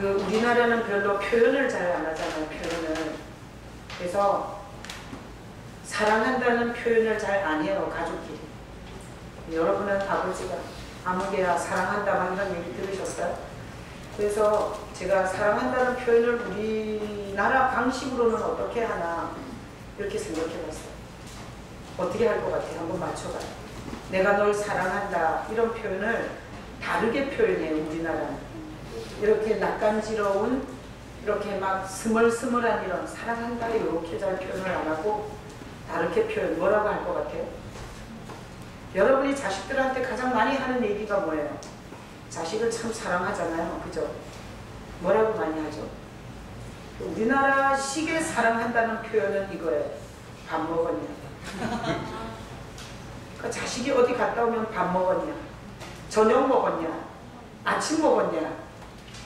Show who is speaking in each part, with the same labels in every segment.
Speaker 1: 우리나라는 별로 표현을 잘 안 하잖아요. 표현을. 그래서 사랑한다는 표현을 잘 안 해요. 가족끼리. 여러분은 아버지가 아무개야 사랑한다 이런 얘기 들으셨어요? 그래서 제가 사랑한다는 표현을 우리나라 방식으로는 어떻게 하나 이렇게 생각해 봤어요. 어떻게 할 것 같아요? 한번 맞춰봐요. 내가 널 사랑한다 이런 표현을 다르게 표현해요. 우리나라는 이렇게 낯간지러운 이렇게 막 스멀스멀한 이런 사랑한다 이렇게 잘 표현을 안 하고 다르게 표현 뭐라고 할 것 같아요? 여러분이 자식들한테 가장 많이 하는 얘기가 뭐예요? 자식을 참 사랑하잖아요. 그죠? 뭐라고 많이 하죠? 우리나라식의 사랑한다는 표현은 이거예요. 밥 먹었냐? 그러니까 자식이 어디 갔다 오면 밥 먹었냐? 저녁 먹었냐? 아침 먹었냐?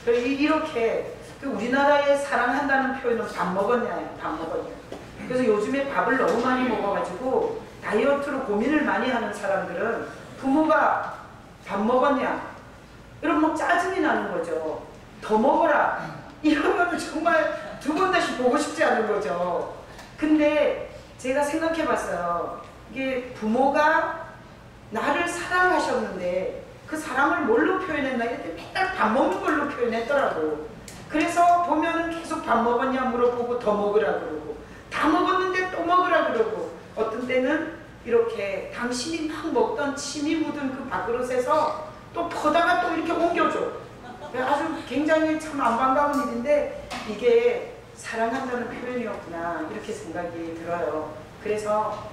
Speaker 1: 이렇게 우리나라의 사랑한다는 표현은 밥 먹었냐예요. 밥 먹었냐? 그래서 요즘에 밥을 너무 많이 먹어가지고 다이어트로 고민을 많이 하는 사람들은 부모가 밥 먹었냐? 이러면 막 짜증이 나는 거죠. 더 먹어라. 이러면 정말 두 번 다시 보고 싶지 않은 거죠. 근데 제가 생각해 봤어요. 이게 부모가 나를 사랑하셨는데 그 사랑을 뭘로 표현했나? 이렇게 맨날 밥 먹는 걸로 표현했더라고. 그래서 보면은 계속 밥 먹었냐 물어보고 더 먹으라 그러고 다 먹었는데 또 먹으라 그러고 어떤 때는 이렇게 당신이 막 먹던 침이 묻은 그 밥그릇에서 또 퍼다가 또 이렇게 옮겨줘. 아주 굉장히 참 안 반가운 일인데 이게 사랑한다는 표현이었구나 이렇게 생각이 들어요. 그래서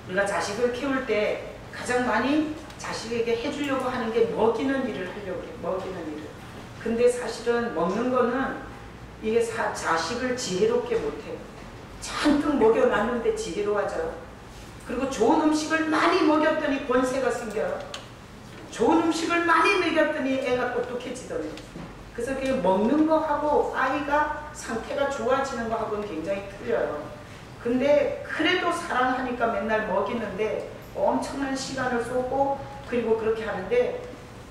Speaker 1: 우리가 자식을 키울 때 가장 많이 자식에게 해주려고 하는 게 먹이는 일을 하려고 해요. 먹이는 일을. 근데 사실은 먹는 거는 이게 자식을 지혜롭게 못해요. 잔뜩 먹여놨는데 지혜로워져요. 그리고 좋은 음식을 많이 먹였더니 권세가 생겨요. 좋은 음식을 많이 먹였더니 애가 똑똑해지더니. 그래서 그게 먹는 거하고 아이가 상태가 좋아지는 거하고는 굉장히 틀려요. 근데 그래도 사랑하니까 맨날 먹이는데 엄청난 시간을 쏟고 그리고 그렇게 하는데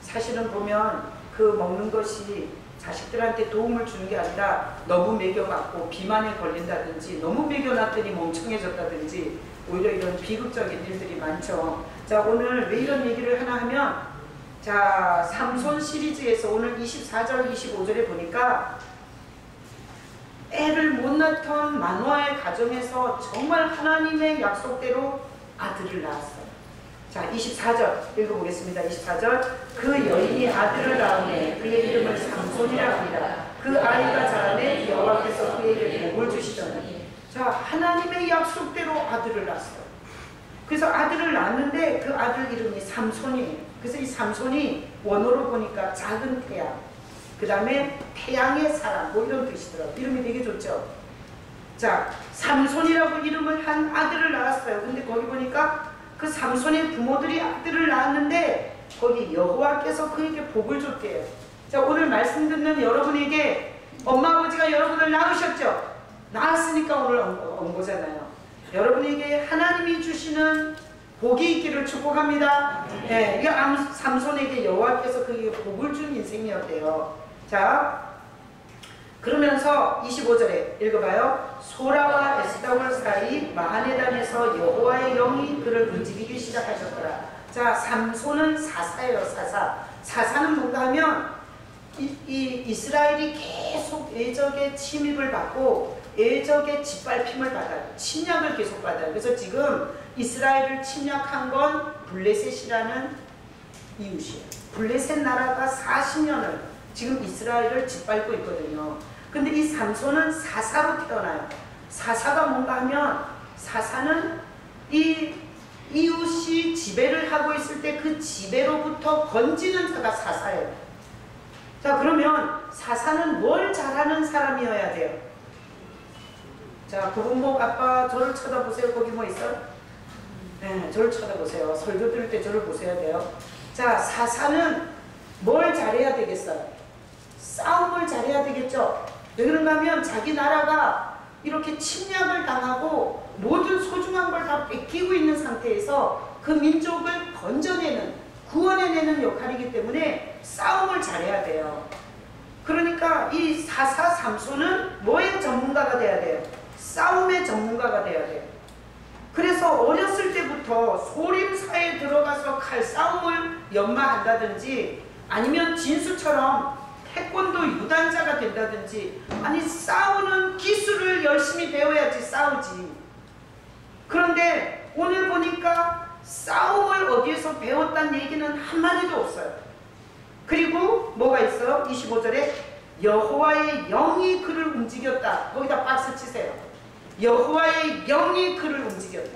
Speaker 1: 사실은 보면 그 먹는 것이 자식들한테 도움을 주는 게 아니라 너무 먹여갖고 비만에 걸린다든지 너무 먹여놨더니 멍청해졌다든지 오히려 이런 비극적인 일들이 많죠. 자, 오늘 왜 이런 얘기를 하나 하면 자, 삼손 시리즈에서 오늘 24절 25절에 보니까 애를 못 낳던 마노아의 가정에서 정말 하나님의 약속대로 아들을 낳았어요. 자, 24절 읽어보겠습니다. 24절 그 여인이 아들을 낳으매 그의 이름을 삼손이라 합니다. 그 아이가 자라매 여호와께서 그에게 복을 주시더니 자, 하나님의 약속대로 아들을 낳았어요. 그래서 아들을 낳았는데 그 아들 이름이 삼손이에요. 그래서 이 삼손이 원어로 보니까 작은 태양, 그 다음에 태양의 사람 뭐 이런 뜻이더라고요. 이름이 되게 좋죠. 자, 삼손이라고 이름을 한 아들을 낳았어요. 근데 거기 보니까 그 삼손의 부모들이 아들을 낳았는데 거기 여호와께서 그에게 복을 줬대요. 자, 오늘 말씀 듣는 여러분에게 엄마 아버지가 여러분을 낳으셨죠? 낳았으니까 오늘 온 거잖아요. 여러분에게 하나님이 주시는 복이 있기를 축복합니다. 네, 이게 삼손에게 여호와께서 그에게 복을 준 인생이었대요. 자, 그러면서 25절에 읽어봐요. 소라와 에스다올 사이 마하네단에서 여호와의 영이 그를 움직이기 시작하셨더라. 자, 삼손은 사사예요. 사사는 뭔가 하면 이 이스라엘이 계속 애적의 침입을 받고 애적의 짓밟힘을 받아요. 침략을 계속 받아요. 그래서 지금 이스라엘을 침략한 건 블레셋이라는 이웃이에요. 블레셋 나라가 40년을 지금 이스라엘을 짓밟고 있거든요. 근데 이 삼손은 사사로 태어나요. 사사가 뭔가 하면 사사는 이 이웃이 지배를 하고 있을 때 그 지배로부터 건지는 자가 사사예요. 자, 그러면 사사는 뭘 잘하는 사람이어야 돼요? 자, 구분복 아빠 저를 쳐다보세요. 거기 뭐 있어요? 네, 저를 쳐다보세요. 설교 들을 때 저를 보셔야 돼요. 자, 사사는 뭘 잘해야 되겠어요? 싸움을 잘해야 되겠죠? 왜 그런가 하면 자기 나라가 이렇게 침략을 당하고 모든 소중한 걸 다 뺏기고 있는 상태에서 그 민족을 건져내는, 구원해내는 역할이기 때문에 싸움을 잘해야 돼요. 그러니까 사사 삼손은 뭐의 전문가가 돼야 돼요? 싸움의 전문가가 돼야 돼요. 그래서 어렸을 때부터 소림사에 들어가서 칼싸움을 연마한다든지 아니면 진수처럼 태권도 유단자가 된다든지, 아니 싸우는 기술을 열심히 배워야지 싸우지. 그런데 오늘 보니까 싸움을 어디에서 배웠다는 얘기는 한마디도 없어요. 그리고 뭐가 있어요? 25절에 여호와의 영이 그를 움직였다. 거기다 박스 치세요. 여호와의 영이 그를 움직였다.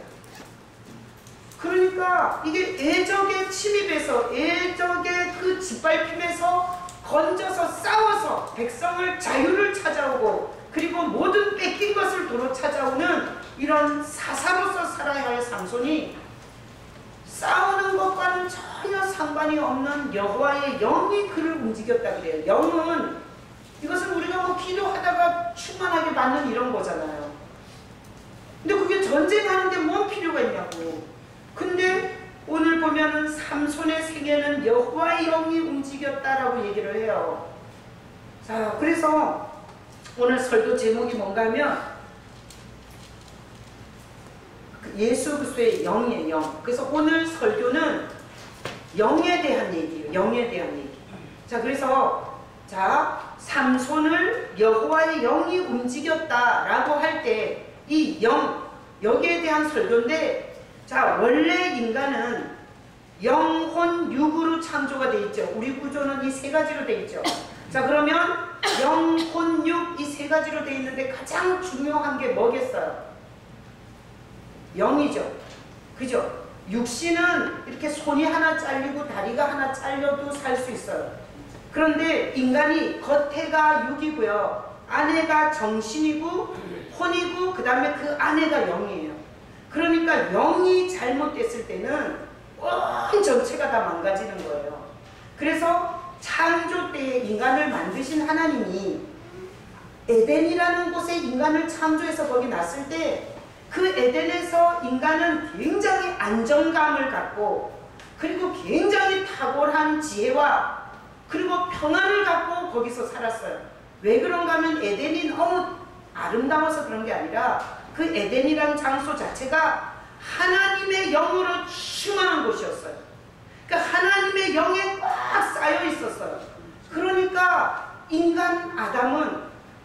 Speaker 1: 그러니까 이게 애적에 침입해서 애적의 그 짓밟힘에서 건져서 싸워서 백성을 자유를 찾아오고, 그리고 모든 뺏긴 것을 도로 찾아오는 이런 사사로서 살아야 할 삼손이 싸우는 것과는 전혀 상관이 없는 여호와의 영이 그를 움직였다 그래요. 영은 이것은 우리가 뭐 기도하다가 충만하게 받는 이런 거잖아요. 근데 그게 전쟁하는데 뭔 필요가 있냐고. 근데 오늘 보면은 삼손의 생애는 여호와의 영이 움직였다라고 얘기를 해요. 자, 그래서 오늘 설교 제목이 뭔가 하면 예수 그리스도의 영이에요. 영. 그래서 오늘 설교는 영에 대한 얘기예요. 영에 대한 얘기. 자, 그래서 자, 삼손을 여호와의 영이 움직였다라고 할 때 이 영, 여기에 대한 설교인데, 자, 원래 인간은 영혼, 육으로 창조가 되어 있죠. 우리 구조는 이 세 가지로 되어 있죠. 자, 그러면 영혼, 육, 이 세 가지로 되어 있는데 가장 중요한 게 뭐겠어요? 영이죠. 그죠? 육신은 이렇게 손이 하나 잘리고 다리가 하나 잘려도 살 수 있어요. 그런데 인간이 겉에가 육이고요, 안에가 정신이고 혼이고 그 다음에 그 안에가 영이에요. 그러니까 영이 잘못됐을 때는 온 전체가 다 망가지는 거예요. 그래서 창조 때에 인간을 만드신 하나님이 에덴이라는 곳에 인간을 창조해서 거기 놨을 때 그 에덴에서 인간은 굉장히 안정감을 갖고, 그리고 굉장히 탁월한 지혜와 그리고 평안을 갖고 거기서 살았어요. 왜 그런가 하면 에덴이 너무 아름다워서 그런 게 아니라 그 에덴이라는 장소 자체가 하나님의 영으로 충만한 곳이었어요. 그러니까 하나님의 영에 꽉 쌓여 있었어요. 그러니까 인간 아담은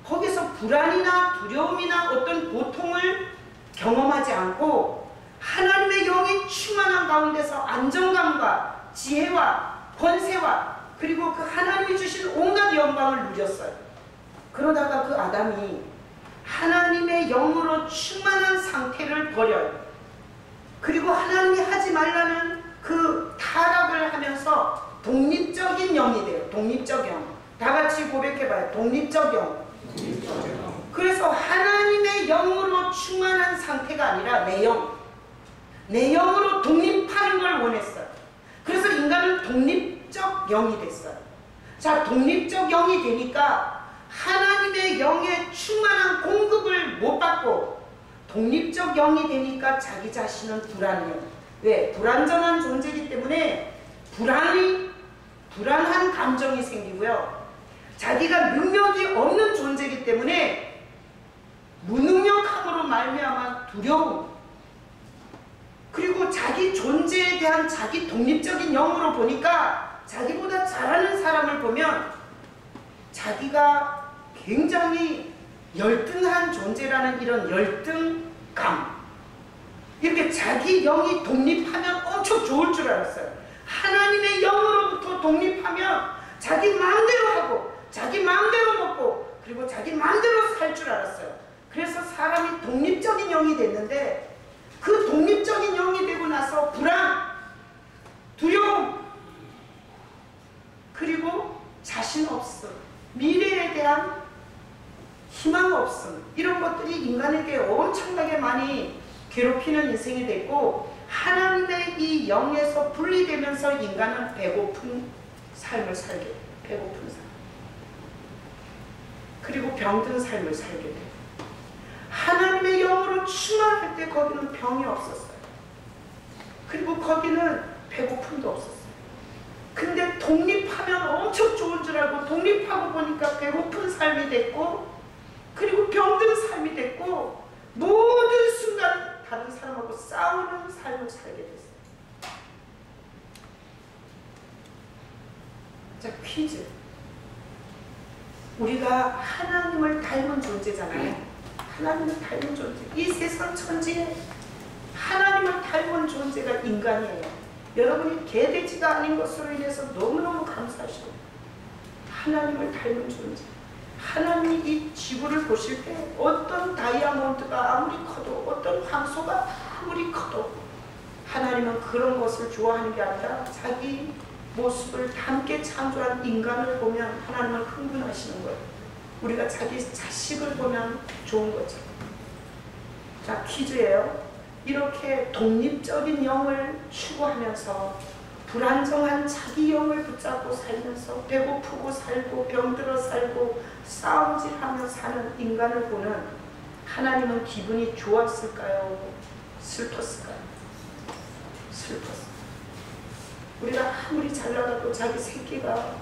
Speaker 1: 거기서 불안이나 두려움이나 어떤 고통을 경험하지 않고 하나님의 영이 충만한 가운데서 안정감과 지혜와 권세와 그리고 그 하나님이 주신 온갖 영광을 누렸어요. 그러다가 그 아담이 하나님의 영으로 충만한 상태를 버려요. 그리고 하나님이 하지 말라는 그 타락을 하면서 독립적인 영이 돼요. 독립적 영. 다 같이 고백해봐요. 독립적 영. 그래서 하나님의 영으로 충만한 상태가 아니라 내 영. 내 영으로 독립하는 걸 원했어요. 그래서 인간은 독립적 영이 됐어요. 자, 독립적 영이 되니까 하나님의 영에 충만한 공급을 못 받고 독립적 영이 되니까 자기 자신은 불안해요. 왜? 불완전한 존재이기 때문에 불안한 감정이 생기고요. 자기가 능력이 없는 존재이기 때문에 무능력함으로 말미암아 두려움, 그리고 자기 존재에 대한 자기 독립적인 영으로 보니까 자기보다 잘하는 사람을 보면 자기가 굉장히 열등한 존재라는 이런 열등감, 이렇게 자기 영이 독립하면 엄청 좋을 줄 알았어요. 하나님의 영으로부터 독립하면 자기 마음대로 하고 자기 마음대로 먹고 그리고 자기 마음대로 살 줄 알았어요. 그래서 사람이 독립적인 영이 됐는데 그 독립적인 영이 되고 나서 불안, 두려움, 그리고 자신 없음, 미래에 대한 희망 없음, 이런 것들이 인간에게 엄청나게 많이 괴롭히는 인생이 됐고, 하나님의 이 영에서 분리되면서 인간은 배고픈 삶을 살게 돼요. 배고픈 삶. 그리고 병든 삶을 살게 돼요. 하나님의 영으로 충만할 때 거기는 병이 없었어요. 그리고 거기는 배고픔도 없었어요. 근데 독립하면 엄청 좋은 줄 알고 독립 독립하고 보니까 배고픈 삶이 됐고, 그리고 병든 삶이 됐고, 모든 순간 다른 사람하고 싸우는 삶을 살게 됐어요. 자, 퀴즈. 우리가 하나님을 닮은 존재잖아요. 하나님을 닮은 존재. 이 세상 천지에 하나님을 닮은 존재가 인간이에요. 여러분이 개돼지가 아닌 것으로 인해서 너무너무 감사하시고, 하나님을 닮은 존재. 하나님이 이 지구를 보실 때 어떤 다이아몬드가 아무리 커도, 어떤 황소가 아무리 커도 하나님은 그런 것을 좋아하는 게 아니라 자기 모습을 닮게 창조한 인간을 보면 하나님은 흥분하시는 거예요. 우리가 자기 자식을 보면 좋은 거죠. 자, 퀴즈예요. 이렇게 독립적인 영을 추구하면서 불안정한 자기 영을 붙잡고 살면서 배고프고 살고 병들어 살고 싸움질하며 사는 인간을 보는 하나님은 기분이 좋았을까요? 슬펐을까요? 슬펐어요. 우리가 아무리 잘 나가도 자기 새끼가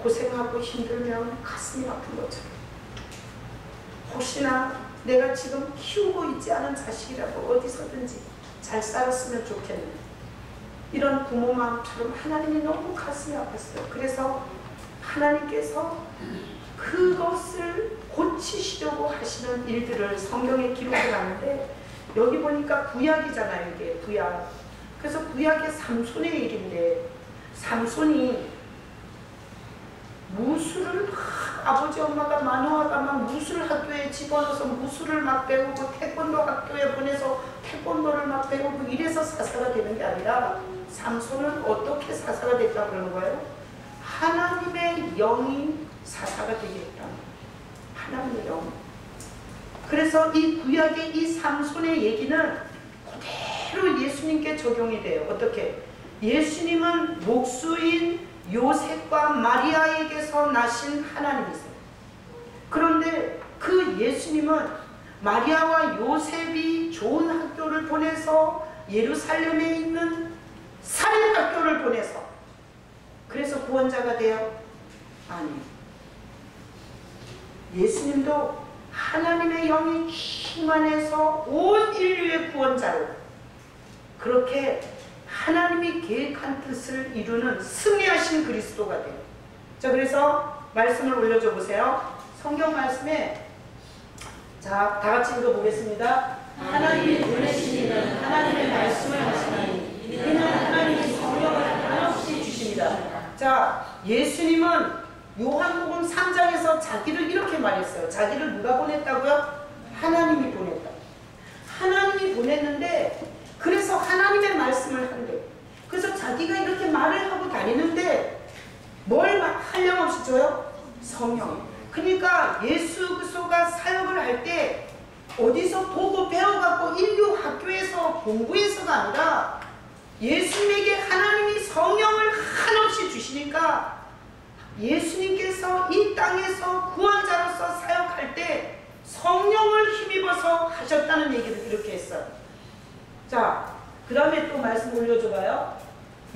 Speaker 1: 고생하고 힘들면 가슴이 아픈 것처럼, 혹시나 내가 지금 키우고 있지 않은 자식이라고 어디서든지 잘 살았으면 좋겠는데, 이런 부모 마음처럼 하나님이 너무 가슴이 아팠어요. 그래서 하나님께서 그것을 고치시려고 하시는 일들을 성경에 기록해 놨는데, 여기 보니까 구약이잖아요. 이게 구약. 그래서 구약의 삼손의 일인데, 삼손이 무술을 아버지 엄마가 마누아가 막 무술 학교에 집어넣어서 무술을 막 배우고 태권도 학교에 보내서 태권도를 막 배우고 이래서 사사가 되는 게 아니라, 삼손은 어떻게 사사가 됐다고 그러는 거예요? 하나님의 영이 사사가 되게 했다. 하나님의 영. 그래서 이 구약의 이 삼손의 얘기는 그대로 예수님께 적용이 돼요. 어떻게? 예수님은 목수인 요셉과 마리아에게서 나신 하나님이세요. 그런데 그 예수님은 마리아와 요셉이 좋은 학교를 보내서 예루살렘에 있는 사립학교를 보내서 그래서 구원자가 돼요? 아니요. 예수님도 하나님의 영이 충만해서 온 인류의 구원자로, 그렇게 하나님이 계획한 뜻을 이루는 승리하신 그리스도가 돼요. 자, 그래서 말씀을 올려줘 보세요. 성경 말씀에, 자, 다 같이 읽어보겠습니다. 하나님이 보내신 이는 하나님의 말씀을 하시나니 이는 하나님이 성령을 한없이 주십니다. 자, 예수님은 요한복음 3장에서 자기를 이렇게 말했어요. 자기를 누가 보냈다고요? 하나님이 보냈다. 하나님이 보냈는데, 그래서 하나님의 말씀을 한대. 그래서 자기가 이렇게 말을 하고 다니는데 뭘 한량없이 줘요? 성령. 그러니까 예수 그리스도가 사역을 할 때 어디서 보고 배워갖고 인류 학교에서 공부해서가 아니라 예수님에게 하나님이 성령을 한없이 주시니까 예수님께서 이 땅에서 구원자로서 사역할 때 성령을 힘입어서 하셨다는 얘기를 이렇게 했어요. 자, 그 다음에 또 말씀 올려줘봐요.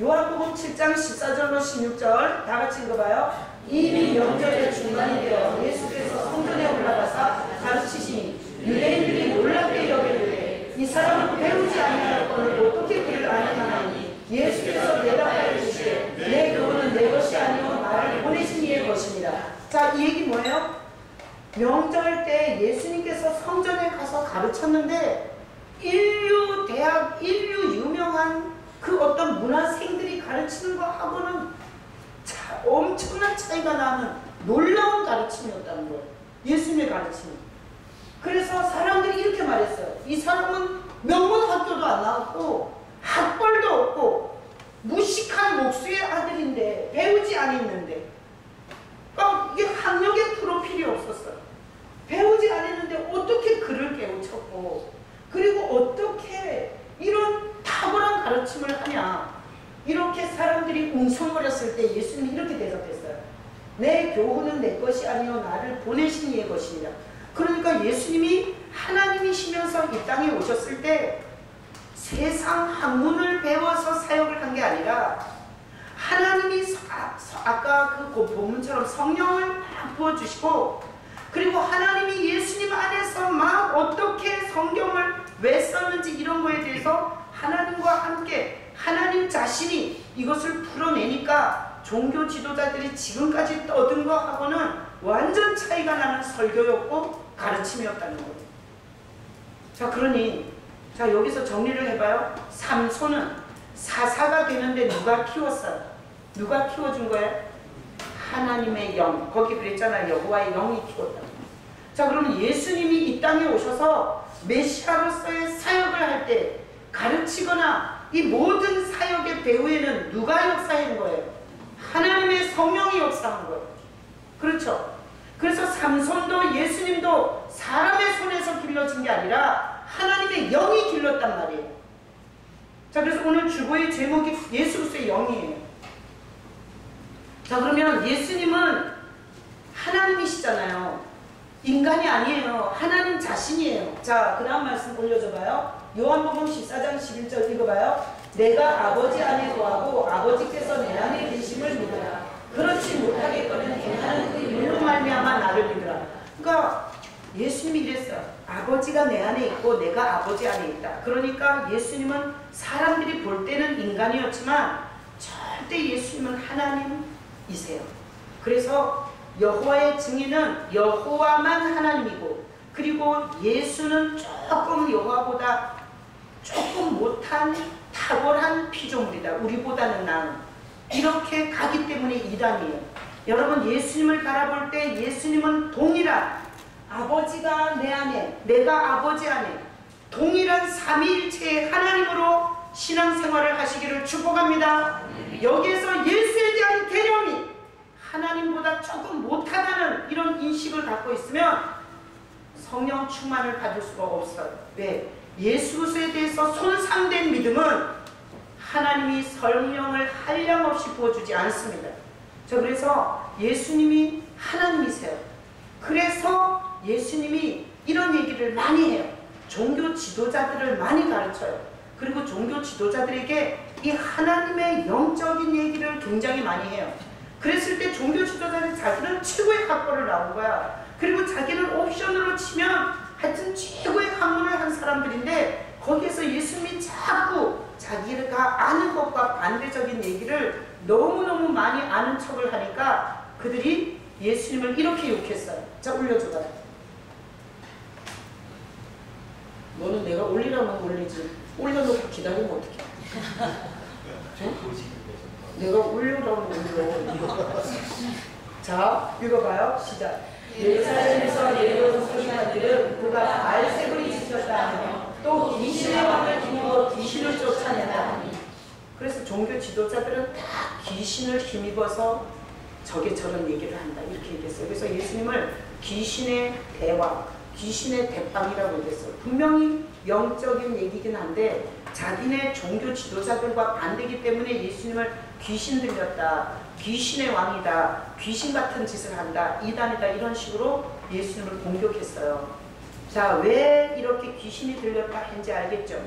Speaker 1: 요한복음 7장 14절로 16절 다 같이 읽어봐요. 이미 명절의 중간이 되어 예수께서 성전에 올라가사 가르치시니 유대인들이 놀랍게 여기는데 이 사람은 배우지 아니하였거늘 어떻게 그를 아느냐니 예수께서 대답하여 주시되 내 교훈은 내 것이 아니오 나를 보내신 이의 것입니다. 자, 이 얘기 뭐예요? 명절 때 예수님께서 성전에 가서 가르쳤는데 인류 대학, 인류 유명한 그 어떤 문화생들이 가르치는 거하고는 엄청난 차이가 나는 놀라운 가르침이었다는 거예요. 예수님의 가르침. 그래서 사람들이 이렇게 말했어요. 이 사람은 명문학교도 안 나왔고 학벌도 없고 무식한 목수의 아들인데 배우지 않았는데, 이게 학력에 프로필이 없었어요. 배우지 않았는데 어떻게 글을 깨우쳤고, 그리고 어떻게 이런 탁월한 가르침을 하냐. 이렇게 사람들이 웅성거렸을 때 예수님이 이렇게 대답했어요. 내 교훈은 내 것이 아니요 나를 보내신 이의 것이니라. 그러니까 예수님이 하나님이시면서 이 땅에 오셨을 때 세상 학문을 배워서 사역을 한 게 아니라 하나님이 아까 그 본문처럼 성령을 막 부어주시고, 그리고 하나님이 예수님 안에서 막 어떻게 성경을 왜 썼는지 이런 거에 대해서 하나님과 함께 하나님 자신이 이것을 풀어내니까 종교 지도자들이 지금까지 떠든 거하고는 완전 차이가 나는 설교였고 가르침이었다는 거예요. 자, 그러니 자, 여기서 정리를 해봐요. 삼손은 사사가 되는데 누가 키웠어요? 누가 키워준 거예요? 하나님의 영. 거기 그랬잖아요. 여호와의 영이 키웠다. 자, 그러면 예수님이 이 땅에 오셔서 메시아로서의 사역을 할 때 가르치거나 이 모든 사역의 배후에는 누가 역사한 거예요? 하나님의 성령이 역사한 거예요. 그렇죠? 그래서 삼손도 예수님도 사람의 손에서 길러진 게 아니라 하나님의 영이 길렀단 말이에요. 자, 그래서 오늘 주보의 제목이 예수 그리스도의 영이에요. 자, 그러면 예수님은 하나님이시잖아요. 인간이 아니에요. 하나님 자신이에요. 자, 그 다음 말씀 올려줘봐요. 요한복음 14장 11절 읽어봐요. 내가 아버지 안에 거하고 아버지께서 내 안에 계심을 믿으라. 그렇지 못하겠거든 행하는 그 일로 말미암아 나를 믿으라. 그러니까 예수님이 이랬어요. 아버지가 내 안에 있고 내가 아버지 안에 있다. 그러니까 예수님은 사람들이 볼 때는 인간이었지만 절대 예수님은 하나님이세요. 그래서 여호와의 증인은 여호와만 하나님이고, 그리고 예수는 조금 여호와보다 조금 못한 탁월한 피조물이다. 우리보다는 나은. 이렇게 가기 때문에 이단이에요. 여러분, 예수님을 바라볼 때 예수님은 동일한 아버지가 내 안에, 내가 아버지 안에 동일한 삼위일체의 하나님으로 신앙생활을 하시기를 축복합니다. 여기에서 예수에 대한 개념이 하나님보다 조금 못하다는 이런 인식을 갖고 있으면 성령 충만을 받을 수가 없어요. 왜? 예수 그리스도에 대해서 손상된 믿음은 하나님이 성령을 한량없이 부어주지 않습니다. 자, 그래서 예수님이 하나님이세요. 그래서 예수님이 이런 얘기를 많이 해요. 종교 지도자들을 많이 가르쳐요. 그리고 종교 지도자들에게 이 하나님의 영적인 얘기를 굉장히 많이 해요. 그랬을 때 종교 지도자들이 자기는 최고의 학벌을 나온 거야. 그리고 자기는 옵션으로 치면 하여튼 최고의 학문을 한 사람들인데, 거기에서 예수님이 자꾸 자기가 아는 것과 반대적인 얘기를 너무너무 많이 아는 척을 하니까 그들이 예수님을 이렇게 욕했어요. 자, 올려줘봐요. 너는 내가 올리라면 올리지, 올려놓고 기다리면 어떡해. 내가 올려라면 올려. 자, 읽어봐요. 시작. 예루살렘에서 예루살렘 소리만들은 그가 바알세불이 지켰다 하며 또 귀신의 왕을 힘입어 귀신을 쫓아낸다 하니. 그래서 종교 지도자들은 다 귀신을 힘입어서 저게 저런 얘기를 한다 이렇게 얘기했어요. 그래서 예수님을 귀신의 대왕, 귀신의 대빵이라고 얘기했어요. 분명히 영적인 얘기긴 한데 자기네 종교 지도자들과 반대기 때문에 예수님을 귀신 들렸다, 귀신의 왕이다, 귀신 같은 짓을 한다, 이단이다, 이런 식으로 예수님을 공격했어요. 자, 왜 이렇게 귀신이 들렸다 했는지 알겠죠?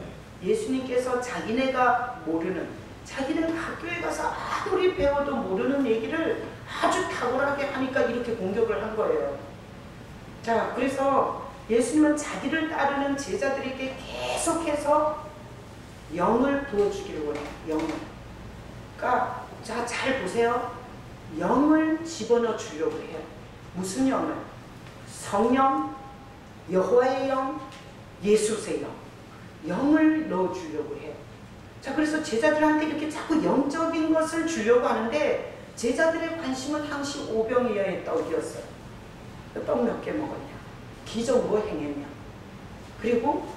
Speaker 1: 예수님께서 자기네가 모르는, 자기는 학교에 가서 아무리 배워도 모르는 얘기를 아주 탁월하게 하니까 이렇게 공격을 한 거예요. 자, 그래서 예수님은 자기를 따르는 제자들에게 계속해서 영을 부어주기를 원해요. 영을. 그러니까 자, 잘 보세요. 영을 집어넣어 주려고 해요. 무슨 영을? 성령, 여호와의 영, 예수의 영. 영을 넣어 주려고 해요. 자, 그래서 제자들한테 이렇게 자꾸 영적인 것을 주려고 하는데 제자들의 관심은 항시 오병이어의 떡이었어요. 떡 몇 개 먹었냐? 기적 뭐 행했냐? 그리고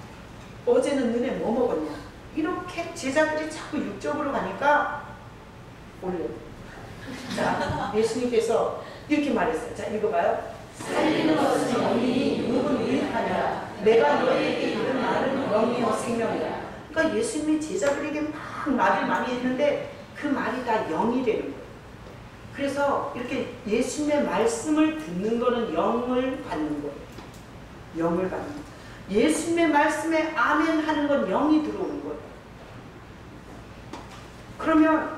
Speaker 1: 어제는 너네 뭐 먹었냐? 이렇게 제자들이 자꾸 육적으로 가니까 올려. 자, 예수님께서 이렇게 말했어요. 자, 읽어봐요. 살리는 것은 영이니 육은 유익하냐? 내가 너희에게 이른 말은 영이요 생명이다. 그러니까 예수님이 제자들에게 막 말을 많이 했는데 그 말이 다 영이 되는 거예요. 그래서 이렇게 예수님의 말씀을 듣는 거는 영을 받는 거예요. 영을 받는 거예요. 예수님의 말씀에 아멘 하는 건 영이 들어오는 거예요. 그러면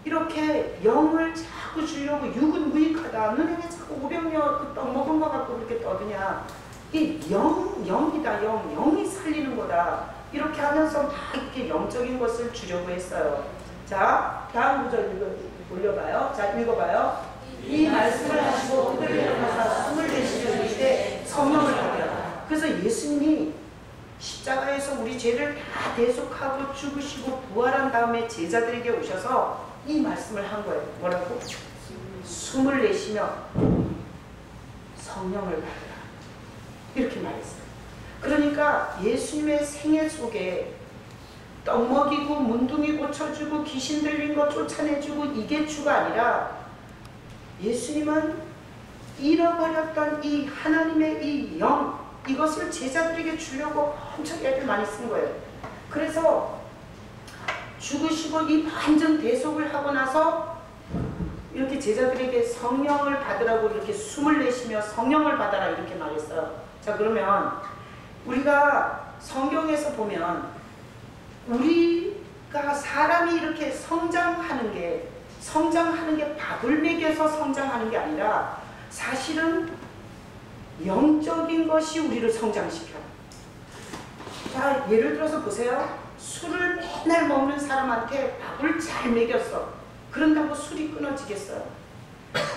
Speaker 1: 이렇게 영을 자꾸 주려고 육은 무익하다. 너네 왜 자꾸 500년 그 떡 먹은 거 갖고 그렇게 떠드냐. 이 영이다. 영이 살리는 거다. 이렇게 하면서 막 이렇게 영적인 것을 주려고 했어요. 자, 다음 구절 올려봐요. 자, 읽어봐요. 이 말씀을 하시고 그들을 일어나서 숨을 내쉬며 이르시되 성령을 받으라. 그래서 예수님이 십자가에서 우리 죄를 다 대속하고 죽으시고 부활한 다음에 제자들에게 오셔서 이 말씀을 한 거예요. 뭐라고? 숨을 내쉬며 성령을 받으라. 이렇게 말했어요. 그러니까 예수님의 생애 속에 떡 먹이고 문둥이 고쳐주고 귀신 들린 거 쫓아내주고 이게 주가 아니라 예수님은 잃어버렸던 이 하나님의 이 영, 이것을 제자들에게 주려고 엄청 애를 많이 쓴 거예요. 그래서 죽으시고 이 완전 대속을 하고 나서 이렇게 제자들에게 성령을 받으라고 이렇게 숨을 내쉬며 성령을 받아라 이렇게 말했어요. 자, 그러면 우리가 성경에서 보면 우리가 사람이 이렇게 성장하는 게 밥을 먹여서 성장하는 게 아니라 사실은 영적인 것이 우리를 성장시켜요. 자, 예를 들어서 보세요. 술을 맨날 먹는 사람한테 밥을 잘 먹였어. 그런다고 술이 끊어지겠어요?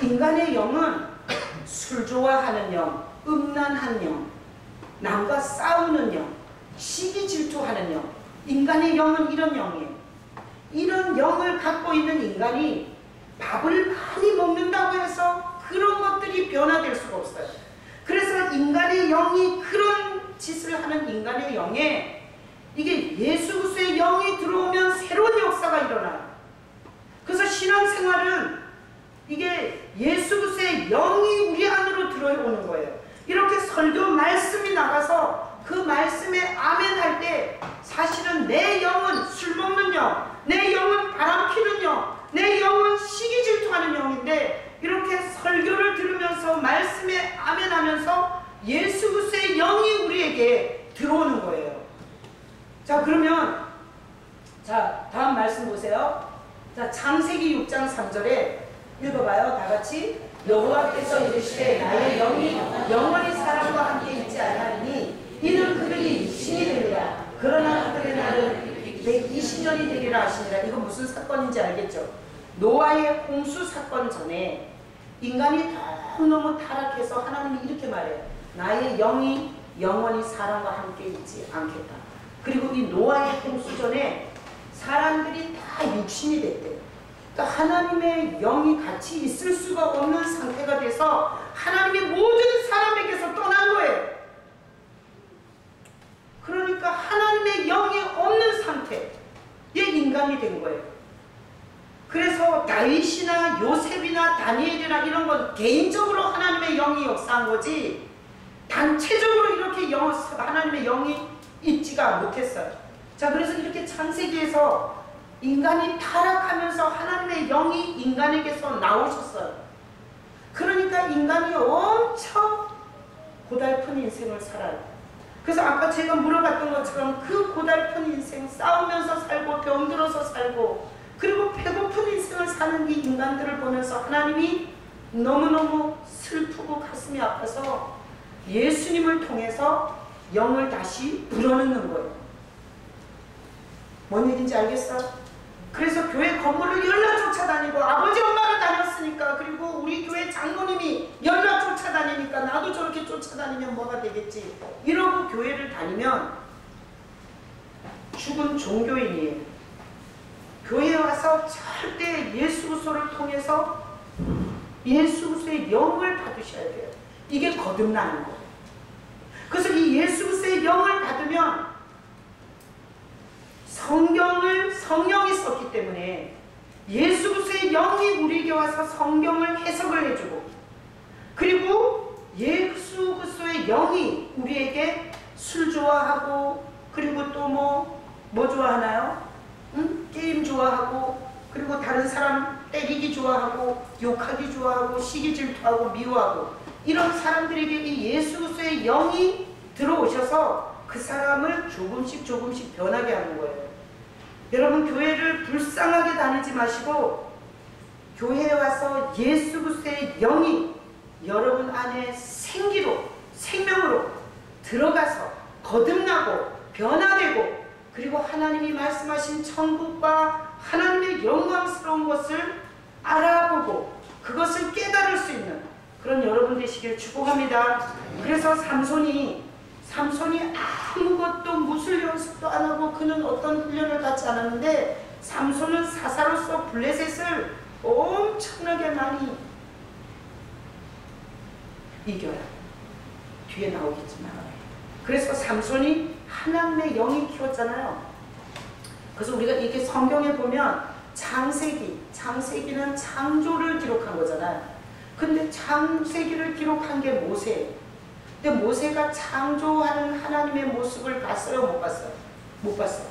Speaker 1: 인간의 영은 술 좋아하는 영, 음란한 영, 남과 싸우는 영, 시기 질투하는 영. 인간의 영은 이런 영이에요. 이런 영을 갖고 있는 인간이 밥을 많이 먹는다고 해서 그런 것들이 변화될 수가 없어요. 그래서 인간의 영이 그런 짓을 하는 인간의 영에 이게 예수 그리스도의 영이 들어오면 새로운 역사가 일어나요. 그래서 신앙생활은 이게 예수 그리스도의 영이 우리 안으로 들어오는 거예요. 이렇게 설교 말씀이 나가서 그 말씀에 아멘 할 때 사실은 내 영은 술 먹는 영, 내 영은 바람 피는 영, 내 영은 시기 질투하는 영인데 이렇게 설교를 들으면서 말씀에 아멘 하면서 예수 그리스도의 영이 우리에게 들어오는 거예요. 자, 그러면 자, 다음 말씀 보세요. 자, 창세기 6장 3절에 읽어봐요. 다 같이. 여호와께서 이르시되 나의 영이 영원히 사람과 함께 있지 아니하리니 이는 그들이 육신이 되리라. 그러나 그들의 날은 120년이 되리라 하시니라. 이거 무슨 사건인지 알겠죠? 노아의 홍수 사건 전에 인간이 너무너무 타락해서 하나님이 이렇게 말해요. 나의 영이 영원히 사람과 함께 있지 않겠다. 그리고 이 노아의 홍수 전에 사람들이 다 육신이 됐대요. 그러니까 하나님의 영이 같이 있을 수가 없는 상태가 돼서 하나님의 모든 사람에게서 떠난 거예요. 그러니까 하나님의 영이 없는 상태의 인간이 된 거예요. 그래서 다윗이나 요셉이나 다니엘이나 이런 건 개인적으로 하나님의 영이 역사한 거지 단체적으로 이렇게 하나님의 영이 있지가 못했어요. 자, 그래서 이렇게 창세기에서 인간이 타락하면서 하나님의 영이 인간에게서 나오셨어요. 그러니까 인간이 엄청 고달픈 인생을 살아요. 그래서 아까 제가 물어봤던 것처럼 그 고달픈 인생, 싸우면서 살고 병들어서 살고 그리고 배고픈 인생을 사는 이 인간들을 보면서 하나님이 너무너무 슬프고 가슴이 아파서 예수님을 통해서 영을 다시 불어넣는 거예요. 뭔 얘기인지 알겠어? 그래서 교회 건물을 열라 쫓아다니고 아버지 엄마가 다녔으니까 그리고 우리 교회 장로님이 열라 쫓아다니니까 나도 저렇게 쫓아다니면 뭐가 되겠지 이러고 교회를 다니면 죽은 종교인이에요. 교회에 와서 절대 예수 그리스도를 통해서 예수 그리스도의 영을 받으셔야 돼요. 이게 거듭나는 거예요. 그래서 이 예수 그리스도의 영을 받으면 성령이 썼기 때문에 예수 그리스도의 영이 우리에게 와서 성경을 해석을 해주고 그리고 예수 그리스도의 영이 우리에게 술 좋아하고 그리고 또 뭐 좋아하나요? 응? 게임 좋아하고 그리고 다른 사람 때리기 좋아하고 욕하기 좋아하고 시기 질투하고 미워하고 이런 사람들에게 이 예수 그리스도의 영이 들어오셔서 그 사람을 조금씩 변하게 하는 거예요. 여러분 교회를 불쌍하게 다니지 마시고 교회에 와서 예수 그리스도의 영이 여러분 안에 생기로, 생명으로 들어가서 거듭나고 변화되고, 그리고 하나님이 말씀하신 천국과 하나님의 영광스러운 것을 알아보고 그것을 깨달을 수 있는 그런 여러분 되시길 축복합니다. 그래서 삼손이 아무것도 무술 연습도 안 하고 그는 어떤 훈련을 받지 않았는데, 삼손은 사사로서 블레셋을 엄청나게 많이 이겨요. 뒤에 나오겠지만. 그래서 삼손이 하나님의 영이 키웠잖아요. 그래서 우리가 이게 성경에 보면 장세기는 창조를 기록한 거잖아요. 근데 창세기를 기록한 게 모세예요. 근데 모세가 창조하는 하나님의 모습을 봤어요? 못 봤어요? 못 봤어요.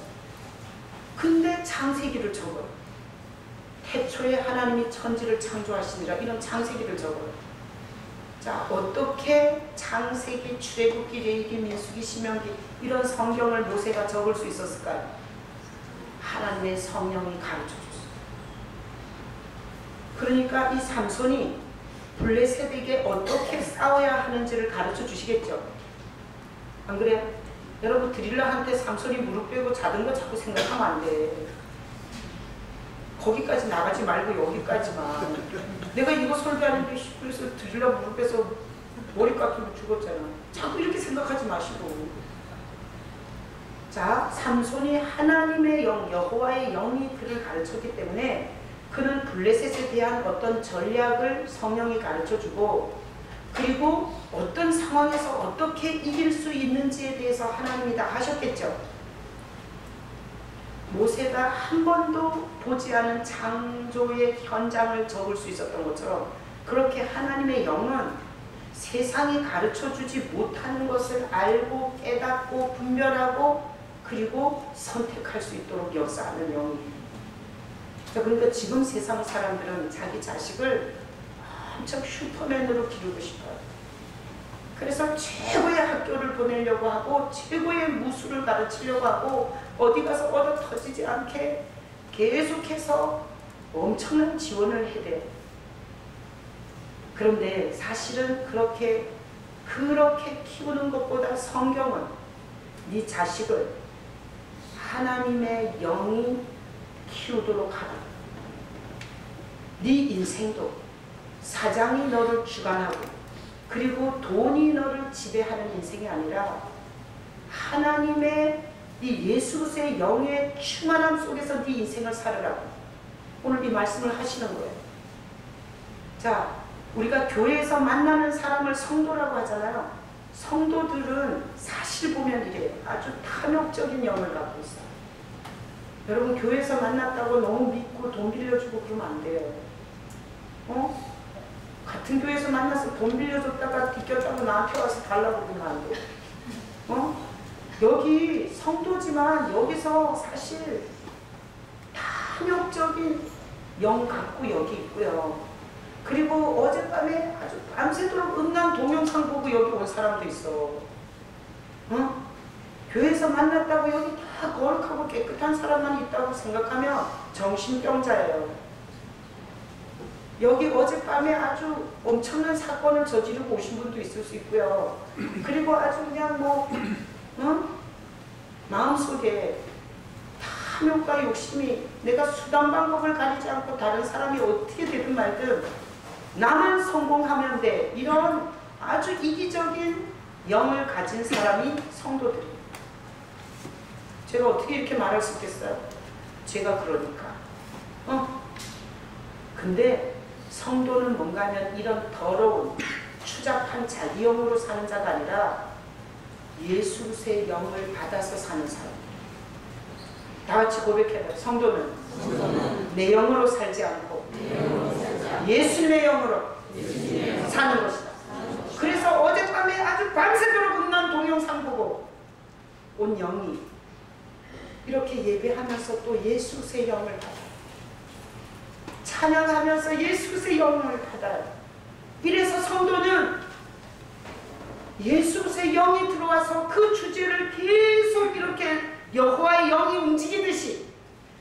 Speaker 1: 근데 창세기를 적어요. 태초에 하나님이 천지를 창조하시니라, 이런 창세기를 적어요. 자, 어떻게 창세기, 출애굽기, 레위기, 민수기, 신명기 이런 성경을 모세가 적을 수 있었을까요? 하나님의 성령이 가르쳐 줬어요. 그러니까 이 삼손이 블레셋에게 어떻게 싸워야 하는지를 가르쳐 주시겠죠. 안 그래요? 여러분, 드릴라한테 삼손이 무릎 꿇고 자던 거 자꾸 생각하면 안 돼. 거기까지 나가지 말고 여기까지만. 내가 이거 설교하는데 그래서 드릴라 무릎 꿇어서 머리 깎이고 죽었잖아. 자꾸 이렇게 생각하지 마시고. 자, 삼손이 하나님의 영, 여호와의 영이 그를 가르쳤기 때문에 그는 블레셋에 대한 어떤 전략을 성령이 가르쳐주고, 그리고 어떤 상황에서 어떻게 이길 수 있는지에 대해서 하나님이 다 하셨겠죠. 모세가 한 번도 보지 않은 창조의 현장을 적을 수 있었던 것처럼, 그렇게 하나님의 영은 세상이 가르쳐주지 못하는 것을 알고 깨닫고 분별하고 그리고 선택할 수 있도록 역사하는 영이에요. 그러니까 지금 세상 사람들은 자기 자식을 엄청 슈퍼맨으로 기르고 싶어요. 그래서 최고의 학교를 보내려고 하고 최고의 무술을 가르치려고 하고 어디 가서 얻어 터지지 않게 계속해서 엄청난 지원을 해대요. 그런데 사실은 그렇게 키우는 것보다 성경은 네 자식을 하나님의 영이 키우도록 하라. 네 인생도 사장이 너를 주관하고 그리고 돈이 너를 지배하는 인생이 아니라 하나님의 이 예수 그리스도의 영의 충만함 속에서 네 인생을 살으라고 오늘 이 말씀을 하시는 거예요. 자, 우리가 교회에서 만나는 사람을 성도라고 하잖아요. 성도들은 사실 보면 이래요. 아주 탐욕적인 영을 갖고 있어요. 여러분, 교회에서 만났다고 너무 믿고 돈 빌려주고 그러면 안 돼요. 같은 교회에서 만나서 돈 빌려줬다가 뒷결자고 나한테 와서 달라고 그러면 안 돼. 여기 성도지만 여기서 사실 탐욕적인 영 갖고 여기 있고요. 그리고 어젯밤에 아주 밤새도록 음란 동영상 보고 여기 온 사람도 있어. 교회에서 만났다고 여기 다 거룩하고 깨끗한 사람만 있다고 생각하면 정신병자예요. 여기 어젯밤에 아주 엄청난 사건을 저지르고 오신 분도 있을 수 있고요. 그리고 아주 그냥 마음속에 탐욕과 욕심이 내가 수단 방법을 가리지 않고 다른 사람이 어떻게 되든 말든 나만 성공하면 돼. 이런 아주 이기적인 영을 가진 사람이 성도들이에요. 제가 어떻게 이렇게 말할 수 있겠어요? 제가 그러니까. 근데 성도는 뭔가 하면 이런 더러운 추잡한 자기 영으로 사는 자가 아니라 예수 그리스도의 영을 받아서 사는 사람. 다 같이 고백해봐요. 성도는 내 영으로 살지 않고 예수님의 영으로 사는 것이다. 그래서 어젯밤에 아주 밤새도록 음란 동영상 보고 온 영이 이렇게 예배하면서 또 예수 그리스도의 영을 받아요. 찬양하면서 예수 그리스도의 영을 받아요. 이래서 성도는 예수 그리스도의 영이 들어와서 그 주제를 계속 이렇게 여호와의 영이 움직이듯이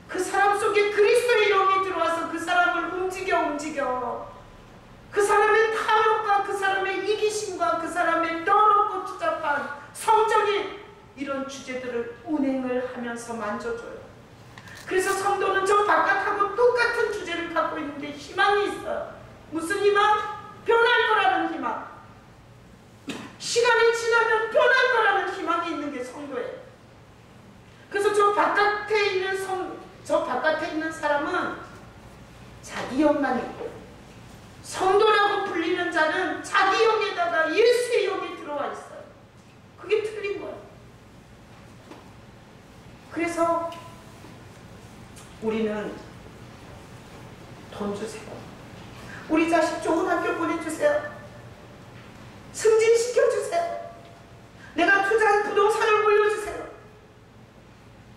Speaker 1: 그 사람 속에 그리스도의 영이 들어와서 그 사람을 움직이게 움직여. 그 사람의 탐욕과 그 사람의 이기심과 그 사람의 더럽고 추잡한 성적인 이런 주제들을 운행을 하면서 만져줘요. 그래서 성도는 저 바깥하고 똑같은 주제를 갖고 있는데 희망이 있어요. 무슨 희망? 변할 거라는 희망. 시간이 지나면 변할 거라는 희망이 있는 게 성도예요. 그래서 저 바깥에 있는 사람은 자기 영만 있고, 성도라고 불리는 자는 자기 영에다가 예수의 영이 들어와 있어요. 그게 틀린 거예요. 그래서 우리는 돈 주세요. 우리 자식 좋은 학교 보내주세요. 승진시켜주세요. 내가 투자한 부동산을 물려주세요.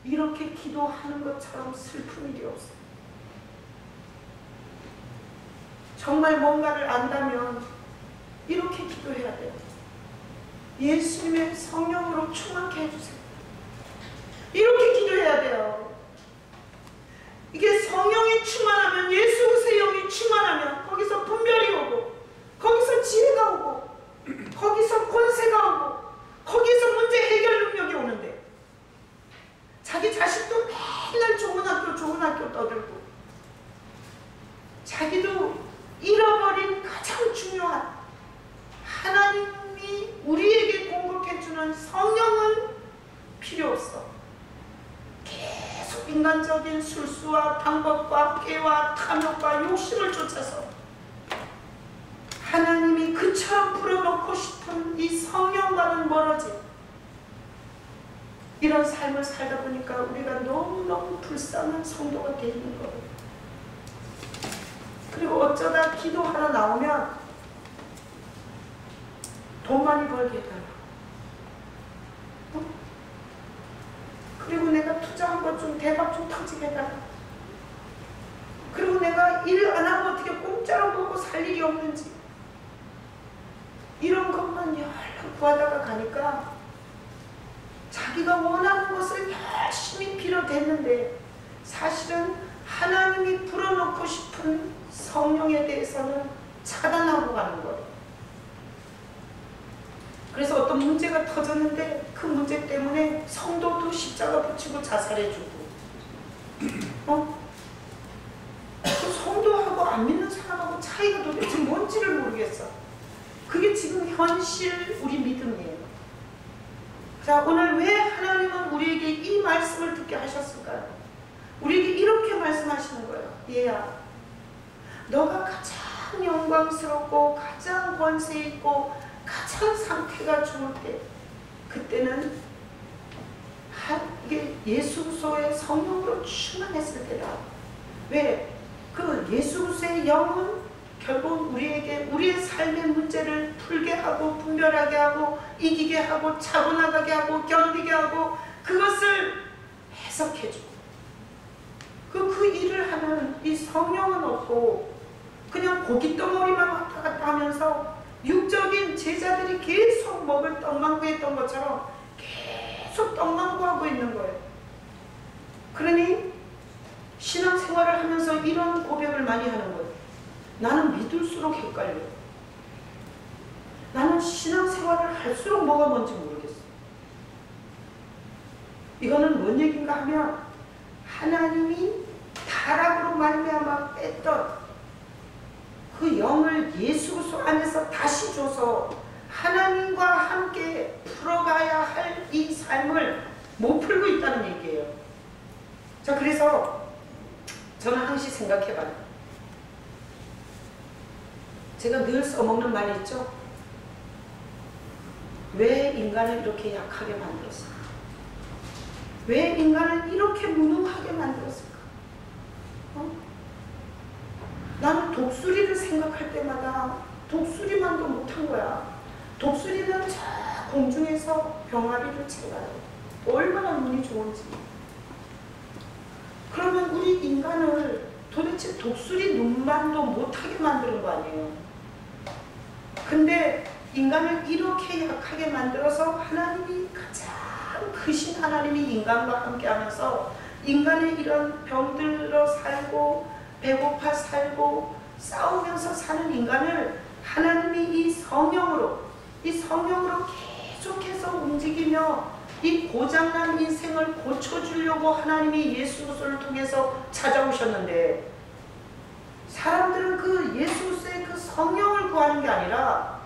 Speaker 1: 이렇게 기도하는 것처럼 슬픈 일이 없어요. 정말 뭔가를 안다면 이렇게 기도해야 돼요. 예수님의 성령으로 충만케 해주세요. 이렇게 기도해야 돼요. 이게 성령이 충만하면, 예수 그리스도의 영이 충만하면 거기서 분별이 오고, 거기서 지혜가 오고, 거기서 권세가 오고, 거기서 문제 해결 능력이 오는데, 자기 자식도 맨날 좋은 학교 떠들고, 자기도 잃어버린 가장 중요한 하나님이 우리에게 공급해주는 성령은 필요 없어. 계속 인간적인 술수와 방법과 꾀와 탐욕과 욕심을 쫓아서 하나님이 그처럼 불어넣고 싶은 이 성령과는 멀어진 이런 삶을 살다 보니까 우리가 너무너무 불쌍한 성도가 되어 있는 거예요. 그리고 어쩌다 기도하러 나오면 돈 많이 벌게 해달라. 그리고 내가 투자한 것 좀 대박 좀 터지게 해달라. 그리고 내가 일 안 하고 어떻게 공짜로 먹고 살 일이 없는지, 이런 것만 연락 구하다가 가니까 자기가 원하는 것을 열심히 빌어댔는데 사실은 하나님이 불어넣고 싶은 성령에 대해서는 차단하고 가는 거예요. 그래서 어떤 문제가 터졌는데 그 문제 때문에 성도도 십자가 붙이고 자살해주고, 그 성도하고 안 믿는 사람하고 차이가 도대체 뭔지를 모르겠어. 그게 지금 현실 우리 믿음이에요. 자, 오늘 왜 하나님은 우리에게 이 말씀을 듣게 하셨을까요? 우리에게 이렇게 말씀하시는 거예요. 얘야, 너가 가장 영광스럽고 가장 권세 있고 가장 상태가 좋을 때, 그때는 이게 예수 그리스도의 성령으로 충만했을 때다. 왜? 그 예수 그리스도의 영은 결국 우리에게 우리의 삶의 문제를 풀게 하고 분별하게 하고 이기게 하고 차분하게 하고 견디게 하고 그것을 해석해주고, 그 일을 하는 이 성령은 없고 그냥 고깃덩어리만 왔다 갔다 하면서 육적인 제자들이 계속 먹을 떡만구했던 것처럼 계속 떡만구하고 있는 거예요. 그러니 신앙생활을 하면서 이런 고백을 많이 하는 거예요. 나는 믿을수록 헷갈려. 나는 신앙생활을 할수록 뭐가 뭔지 모르겠어. 이거는 뭔 얘기인가 하면, 하나님이 타락으로 말미암아 뺐던 그 영을 예수 그리스도 안에서 다시 줘서 하나님과 함께 풀어가야 할 이 삶을 못 풀고 있다는 얘기예요. 자, 그래서 저는 항상 생각해봐요. 제가 늘 써먹는 말이 있죠. 왜 인간을 이렇게 약하게 만들었을까? 왜 인간을 이렇게 무능하게 만들었을까? 나는 독수리를 생각할 때마다 독수리만도 못한 거야. 독수리는 저 공중에서 병아리를 채가요. 얼마나 눈이 좋은지. 그러면 우리 인간을 도대체 독수리 눈만도 못하게 만드는 거 아니에요? 근데 인간을 이렇게 약하게 만들어서 하나님이 가장 크신 하나님이 인간과 함께 하면서 인간의 이런 병들어 살고 배고파 살고 싸우면서 사는 인간을 하나님이 이 성령으로 계속해서 움직이며 이 고장난 인생을 고쳐주려고 하나님이 예수 그리스도를 통해서 찾아오셨는데, 사람들은 그 예수 그리스도의 그 성령을 구하는 게 아니라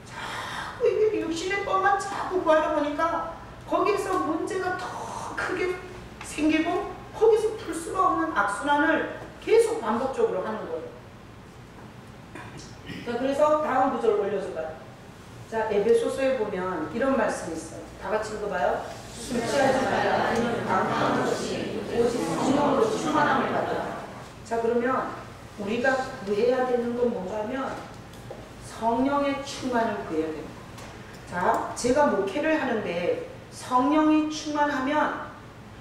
Speaker 1: 자꾸 이게 육신의 것만 자꾸 구하다 보니까 거기에서 문제가 더 크게 생기고 거기서 풀 수가 없는 악순환을 계속 반복적으로 하는 거예요. 자, 그래서 다음 구절 올려줘봐요. 자, 에베소서에 보면 이런 말씀이 있어요. 다 같이 읽어봐요. 술 취하지 말라. 아니면 강한 것이 오직 성령으로 충만함을 받아라. 자, 그러면 우리가 구해야 되는 건 뭔가 하면 성령의 충만을 구해야 됩니다. 자, 제가 목회를 하는데 성령이 충만하면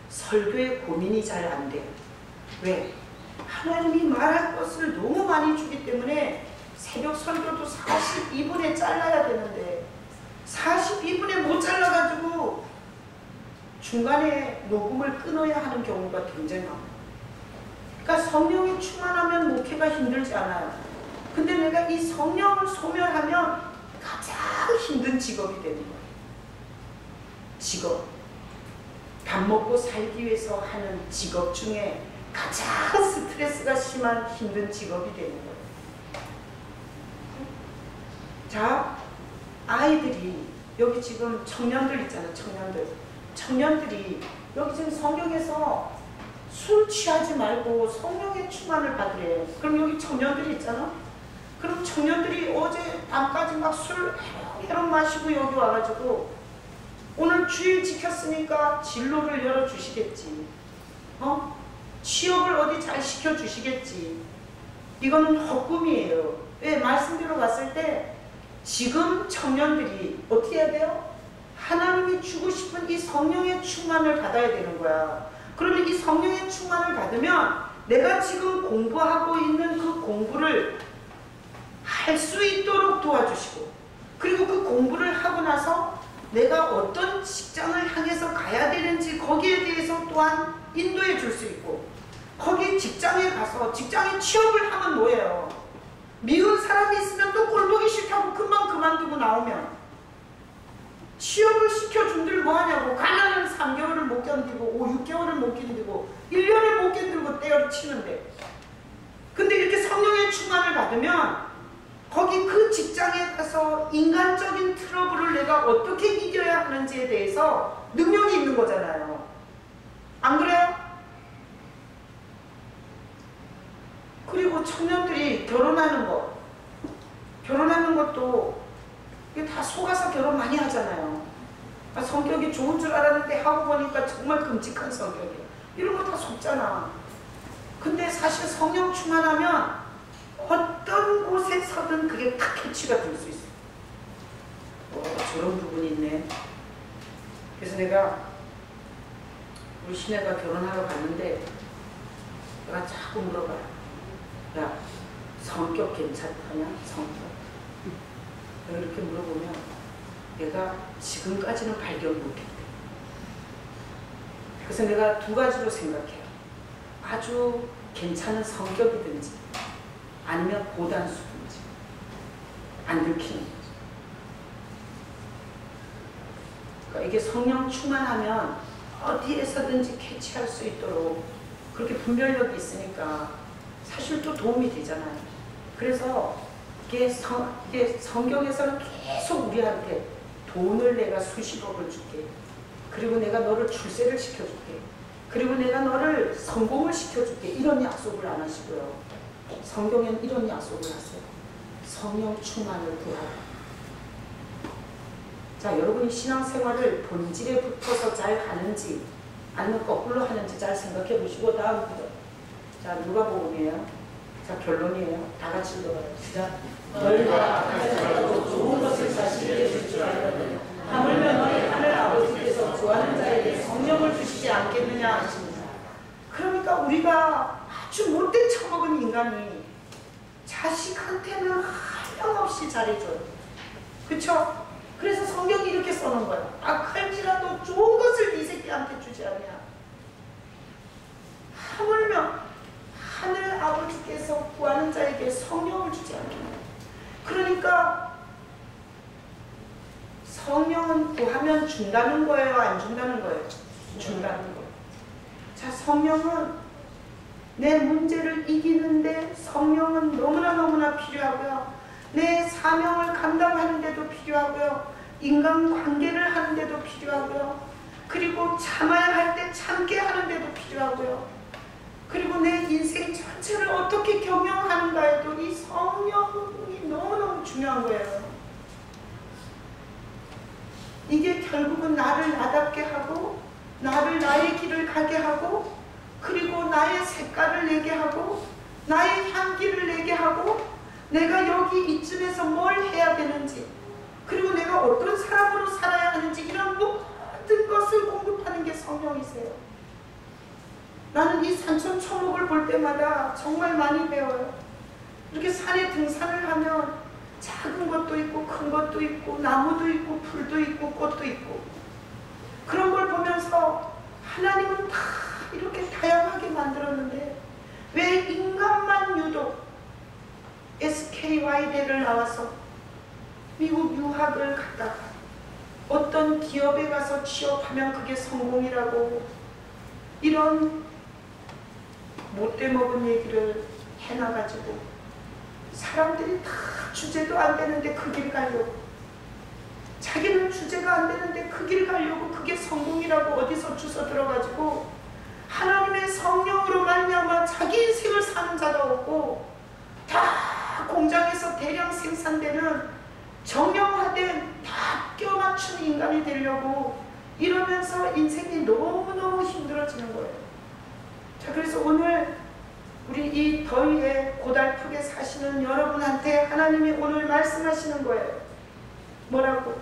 Speaker 1: 설교에 고민이 잘 안 돼요. 왜? 하나님이 말할 것을 너무 많이 주기 때문에 새벽 설교도 42분에 잘라야 되는데 42분에 못 잘라가지고 중간에 녹음을 끊어야 하는 경우가 굉장히 많아요. 그러니까 성령이 충만하면 목회가 힘들지 않아요. 근데 내가 이 성령을 소멸하면 가장 힘든 직업이 되는 거예요. 직업. 밥 먹고 살기 위해서 하는 직업 중에 가장 스트레스가 심한 힘든 직업이 되는 거예요. 자, 아이들이 여기 지금 청년들 있잖아요. 청년들이 여기 지금 성경에서 술 취하지 말고 성령의 충만을 받으래요. 그럼 여기 청년들이 있잖아. 그럼 청년들이 어제 밤까지 막 술 해롱 마시고 여기 와가지고 오늘 주일 지켰으니까 진로를 열어주시겠지. 취업을 어디 잘 시켜주시겠지. 이거는 헛꿈이에요. 왜? 말씀대로 봤을 때 지금 청년들이 어떻게 해야 돼요? 하나님이 주고 싶은 이 성령의 충만을 받아야 되는 거야. 그러면 이 성령의 충만을 받으면 내가 지금 공부하고 있는 그 공부를 할 수 있도록 도와주시고, 그리고 그 공부를 하고 나서 내가 어떤 직장을 향해서 가야 되는지 거기에 대해서 또한 인도해 줄 수 있고, 거기 직장에 가서 직장에 취업을 하면 뭐예요? 미운 사람이 있으면 또 꼴보기 싫다고 금방 그만두고 나오면 취업을 시켜준들 뭐하냐고. 가난은 3개월을 못 견디고 5, 6개월을 못 견디고 1년을 못 견디고 때려치는데, 근데 이렇게 성령의 충만을 받으면 거기 그 직장에 가서 인간적인 트러블을 내가 어떻게 이겨야 하는지에 대해서 능력이 있는 거잖아요. 안 그래요? 그리고 청년들이 결혼하는 것도 이게 다 속아서 결혼 많이 하잖아요. 성격이 좋은 줄 알았는데 하고 보니까 정말 끔찍한 성격이에요. 이런 거 다 속잖아. 근데 사실 성령 충만하면 어떤 곳에서든 그게 탁 캐치가 될 수 있어요. 저런 부분이 있네. 그래서 내가 우리 시내가 결혼하러 갔는데 내가 자꾸 물어봐요. 야, 성격 괜찮다냐? 성격. 이렇게 물어보면 내가 지금까지는 발견 못했대. 그래서 내가 두 가지로 생각해요. 아주 괜찮은 성격이든지 아니면 고단수든지 안 들키는 거죠. 그러니까 이게 성령 충만하면 어디에서든지 캐치할 수 있도록 그렇게 분별력이 있으니까 사실 또 도움이 되잖아요. 그래서 이게 성경에서는 계속 우리한테 돈을 내가 수십억을 줄게. 그리고 내가 너를 출세를 시켜줄게. 그리고 내가 너를 성공을 시켜줄게. 이런 약속을 안 하시고요. 성경에는 이런 약속을 하세요. 성령 충만을 구하라. 자, 여러분이 신앙생활을 본질에 붙어서 잘 하는지 아니면 거꾸로 하는지 잘 생각해 보시고 다음 구절. 자, 누가복음이에요. 자, 결론이에요. 다 같이 읽어봐요. 시작. 너희가 가져라도 좋은 것을 자식에게 줄 줄 알거든 하물며 너희 하늘 아버지께서 구하는 자에게 성령을 주시지 않겠느냐 하십니다. 그러니까 우리가 아주 못된 처먹은 인간이 자식한테는 하염없이 잘해줘요. 그쵸? 그래서 성경이 이렇게 써놓은 거예요. 악할지라도 좋은 것을 네 새끼한테 주지 않냐. 하늘 아버지께서 구하는 자에게 성령을 주지 않겠나요? 그러니까 성령은 구하면 준다는 거예요? 안 준다는 거예요? 준다는 거예요. 자, 성령은 내 문제를 이기는데 성령은 너무나 필요하고요. 내 사명을 감당하는 데도 필요하고요. 인간관계를 하는 데도 필요하고요. 그리고 참아야 할 때 참게 하는 데도 필요하고요. 그리고 내 인생 전체를 어떻게 경영하는가에도 이 성령이 너무너무 중요한 거예요. 이게 결국은 나를 나답게 하고 나를 나의 길을 가게 하고 그리고 나의 색깔을 내게 하고 나의 향기를 내게 하고 내가 여기 이쯤에서 뭘 해야 되는지 그리고 내가 어떤 사람으로 살아야 하는지 이런 모든 것을 공급하는 게 성령이세요. 나는 이 산천초목을 볼 때마다 정말 많이 배워요. 이렇게 산에 등산을 하면 작은 것도 있고 큰 것도 있고 나무도 있고 풀도 있고 꽃도 있고 그런 걸 보면서 하나님은 다 이렇게 다양하게 만들었는데 왜 인간만 유독 SKY대를 나와서 미국 유학을 갔다가 어떤 기업에 가서 취업하면 그게 성공이라고 이런 못돼 먹은 얘기를 해놔가지고 사람들이 다 주제도 안 되는데 그 길 가려고 자기는 주제가 안 되는데 그 길 가려고 그게 성공이라고 어디서 주워 들어가지고 하나님의 성령으로 말미암아 자기 인생을 사는 자가 없고 다 공장에서 대량 생산되는 정형화된 다 껴맞춘 인간이 되려고 이러면서 인생이 너무너무 힘들어지는 거예요. 자, 그래서 오늘 우리 이 더위에 고달프게 사시는 여러분한테 하나님이 오늘 말씀하시는 거예요. 뭐라고?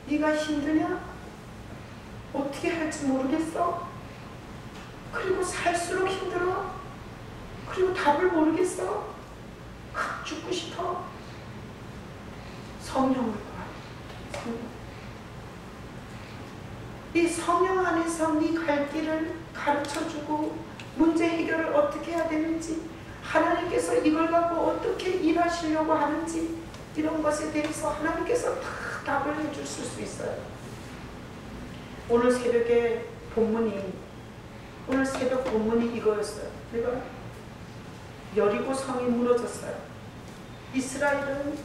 Speaker 1: 네가 힘드냐? 어떻게 할지 모르겠어? 그리고 살수록 힘들어? 그리고 답을 모르겠어? 확 죽고 싶어? 성령을 구하. 성령. 이 성령 안에서 네 갈 길을 가르쳐주고 문제 해결을 어떻게 해야 되는지 하나님께서 이걸 갖고 어떻게 일하시려고 하는지 이런 것에 대해서 하나님께서 다 답을 해주실 수 있어요. 오늘 새벽에 오늘 새벽 본문이 이거였어요. 내가 여리고 성이 무너졌어요. 이스라엘은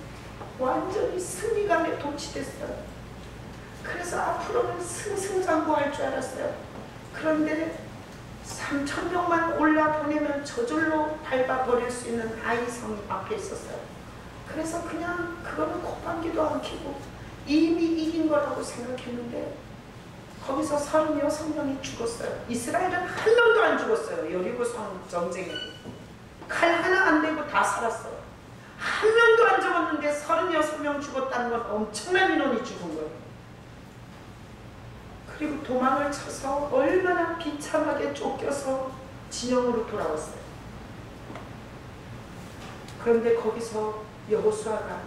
Speaker 1: 완전히 승리감에 도취됐어요. 그래서 앞으로는 승승장구할 줄 알았어요. 그런데 3,000명만 올라보내면 저절로 밟아버릴 수 있는 아이성이 앞에 있었어요. 그래서 그냥 그거는 콧방귀도 안 켜고 이미 이긴 거라고 생각했는데 거기서 36명이 죽었어요. 이스라엘은 한 명도 안 죽었어요. 여리고성 전쟁에 칼 하나 안 대고 다 살았어요. 한 명도 안 죽었는데 36명 죽었다는 건 엄청난 인원이 죽은 거예요. 그리고 도망을 쳐서 얼마나 비참하게 쫓겨서 진영으로 돌아왔어요. 그런데 거기서 여호수아가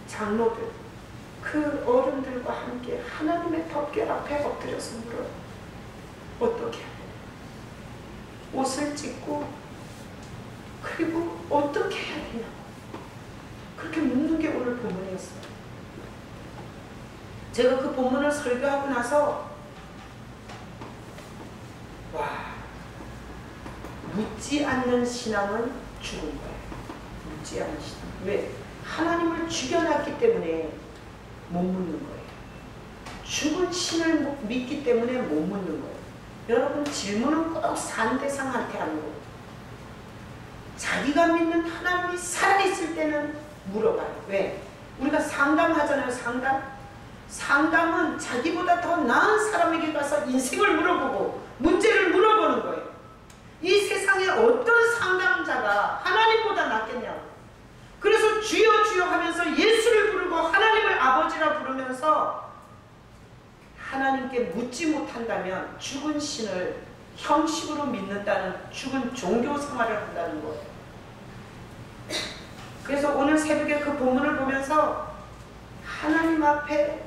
Speaker 1: 장로들 그 어른들과 함께 하나님의 덮개 앞에 엎드려서 물어요. 어떻게 해야 되나? 옷을 찢고 그리고 어떻게 해야 되냐고 그렇게 묻는 게 오늘 본문이었어요. 제가 그 본문을 설교하고 나서 와, 묻지 않는 신앙은 죽은 거예요. 묻지 않는 신앙. 왜? 하나님을 죽여놨기 때문에 못 묻는 거예요. 죽은 신을 믿기 때문에 못 묻는 거예요. 여러분, 질문은 꼭 상대상한테 하는 거예요. 자기가 믿는 하나님이 살아있을 때는 물어봐요. 왜? 우리가 상담하잖아요. 상담은 자기보다 더 나은 사람에게 가서 인생을 물어보고 문제를 물어보는 거예요. 이 세상에 어떤 상담자가 하나님보다 낫겠냐고. 그래서 주여 주여 하면서 예수를 부르고 하나님을 아버지라 부르면서 하나님께 묻지 못한다면 죽은 신을 형식으로 믿는다는 죽은 종교 생활을 한다는 거예요. 그래서 오늘 새벽에 그 본문을 보면서 하나님 앞에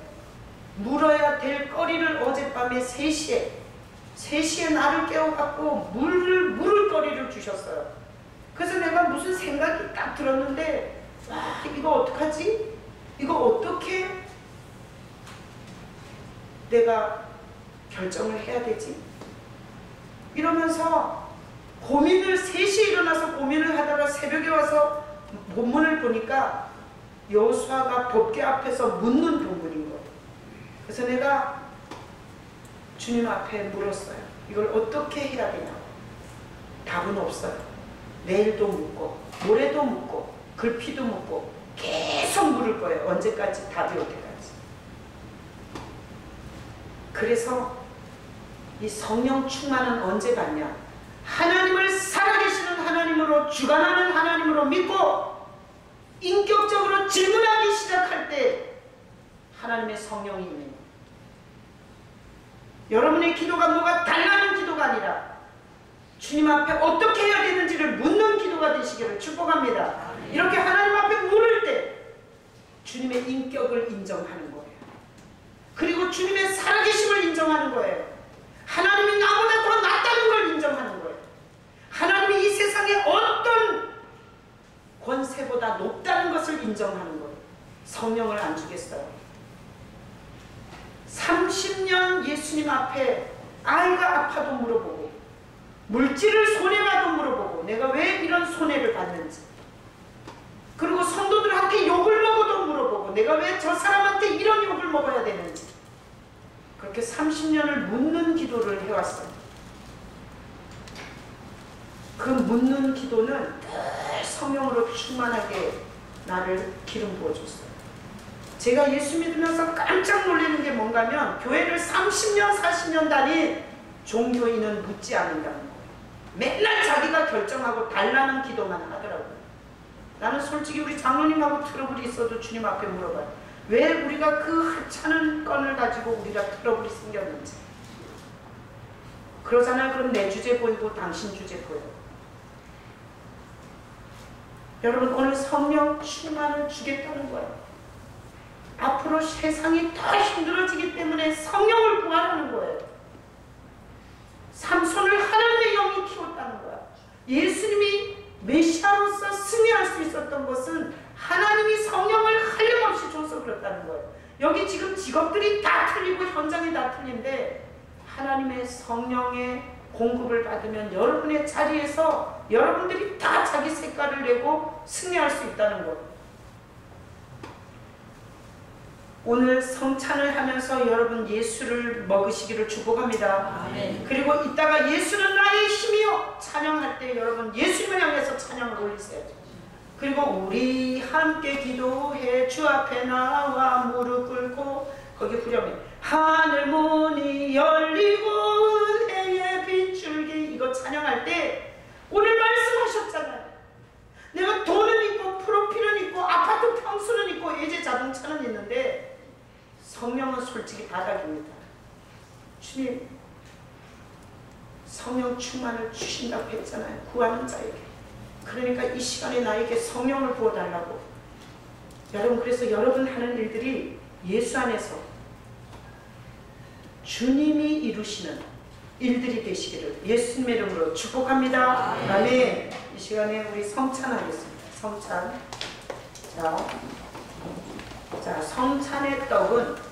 Speaker 1: 물어야 될 거리를 어젯밤에 3시에 3시에 나를 깨워갖고 물을 주셨어요. 그래서 내가 무슨 생각이 딱 들었는데, 와, 이거 어떡하지? 이거 어떻게 내가 결정을 해야 되지? 이러면서 고민을 3시에 일어나서 고민을 하다가 새벽에 와서 본문을 보니까 여호수아가 법궤 앞에서 묻는 본문인 거예요. 그래서 내가 주님 앞에 물었어요. 이걸 어떻게 해야 되냐고. 답은 없어요. 내일도 묻고 모레도 묻고 글피도 묻고 계속 물을 거예요. 언제까지? 답이 올 때까지. 그래서 이 성령 충만은 언제 받냐? 하나님을 살아계시는 하나님으로, 주관하는 하나님으로 믿고 인격적으로 질문하기 시작할 때 하나님의 성령이 있는 거예요. 여러분의 기도가 뭐가 달라는 기도가 아니라 주님 앞에 어떻게 해야 되는지를 묻는 기도가 되시기를 축복합니다. 이렇게 하나님 앞에 물을 때 주님의 인격을 인정하는 거예요. 그리고 주님의 살아계심을 인정하는 거예요. 하나님이 나보다 더 낫다는 걸 인정하는 거예요. 하나님이 이 세상에 어떤 권세보다 높다는 것을 인정하는 거예요. 성령을 안 주겠어요. 30년 예수님 앞에 아이가 아파도 물어보고 물질을 손해봐도 물어보고 내가 왜 이런 손해를 받는지, 그리고 성도들한테 욕을 먹어도 물어보고 내가 왜 저 사람한테 이런 욕을 먹어야 되는지, 그렇게 30년을 묻는 기도를 해왔어요. 그 묻는 기도는 늘 성령으로 충만하게 나를 기름 부어줬어요. 제가 예수 믿으면서 깜짝 놀라는 게 뭔가면 교회를 30년 40년 다닌 종교인은 묻지 않는다는 거예요. 맨날 자기가 결정하고 달라는 기도만 하더라고요. 나는 솔직히 우리 장로님하고 트러블이 있어도 주님 앞에 물어봐요. 왜 우리가 그 하찮은 건을 가지고 우리가 트러블이 생겼는지. 그러잖아요. 그럼 내 주제 보이고 당신 주제 보여요. 여러분, 오늘 성령 충만을 주겠다는 거예요. 앞으로 세상이 더 힘들어지기 때문에 성령을 구하라는 거예요. 삼손을 하나님의 영이 키웠다는 거야. 예수님이 메시아로서 승리할 수 있었던 것은 하나님이 성령을 한량없이 줘서 그렇다는 거예요. 여기 지금 직업들이 다 틀리고 현장이 다 틀린데 하나님의 성령의 공급을 받으면 여러분의 자리에서 여러분들이 다 자기 색깔을 내고 승리할 수 있다는 거예요. 오늘 성찬을 하면서 여러분 예수를 먹으시기를 축복합니다.
Speaker 2: 아멘.
Speaker 1: 그리고 이따가 예수는 나의 힘이요 찬양할 때 여러분 예수님을 향해서 찬양을 올리세요. 그리고 우리 함께 기도해 주 앞에 나와 무릎 꿇고, 거기 후렴에 하늘 문이 열리고 은혜의 빗줄기, 이거 찬양할 때 오늘 말씀하셨잖아요. 내가 돈은 있고 프로필은 있고 아파트 평수는 있고 예제 자동차는 있는데 성령은 솔직히 바닥입니다. 주님, 성령 충만을 주신다고 했잖아요. 구하는 자에게. 그러니까 이 시간에 나에게 성령을 부어달라고. 여러분, 그래서 여러분 하는 일들이 예수 안에서 주님이 이루시는 일들이 되시기를 예수님의 이름으로 축복합니다. 아멘. 이 시간에 우리 성찬하겠습니다. 성찬. 자, 성찬의 떡은